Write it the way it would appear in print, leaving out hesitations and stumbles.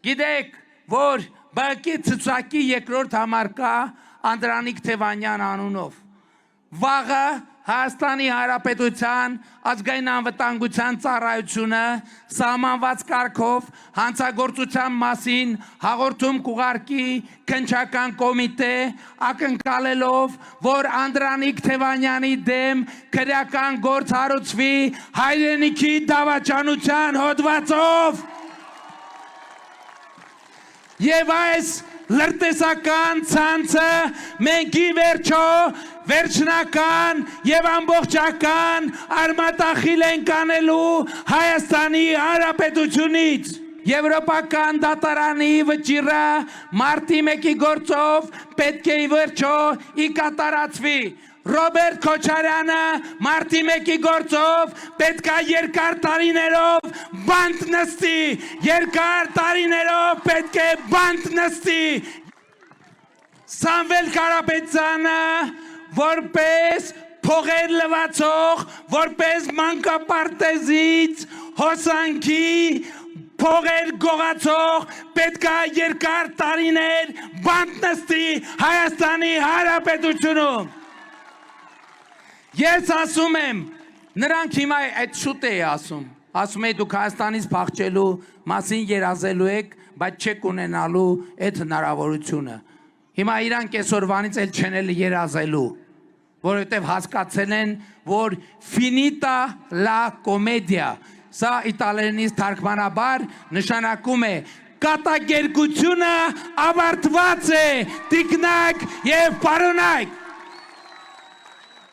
Գիտեք, որ բակի ցուցակի երկրորդ համարկա Անդրանիկ Թևանյան անունով։ Վաղը Հայաստանի Հանրապետության ազգային անվտանգության ծառայությունը սահմանված կարգով հանցագործության մասին հաղորդում կուղարկի քննչական կոմիտե ակնկալելով, որ Անդրանիկ Թևանյանի դեմ քրեական գործ հարուցվի հայրենիքի դավաճանության հոդվածով։ Եվ այս լրտեսական ցանցը մենք ի վերջո վերջնական եւ ամբողջական արմատախիլ ենք անելու Հայաստանի Հանրապետությունից։ Եվրոպական դատարանի վճիռը մարտի 1-ի գործով պետք է ի վերջո կատարածվի։ Ռոբերտ Քոչարյանը մարտի 1-ի գործով պետքա երկար տարիներով բանտ նստի, երկար տարիներով պետք է բանտ նստի։ Սամվել Կարապետյանը որպես փողեր լվացող, որպես մանկապարտեզից հոսանքի փողեր գողացող պետքա երկար տարիներ բանտ նստի Հայաստանի Հանրապետությունում։ Ես ասում եմ, նրանք հիմա այդ շուտ է ասում է դուք Հայաստանից փախչելու մասին երազելու եք, բայց չեք ունենալու այդ հնարավորությունը։ Հիմա իրանք այսօրվանից էլ չեն էլ երազելու, որովհետև հասկացել են, որ finita la commedia, սա իտալերենից թարգմանաբար նշանակում է կատակերգությունը ավարտված է, տիկնակ եւ պարոնայք։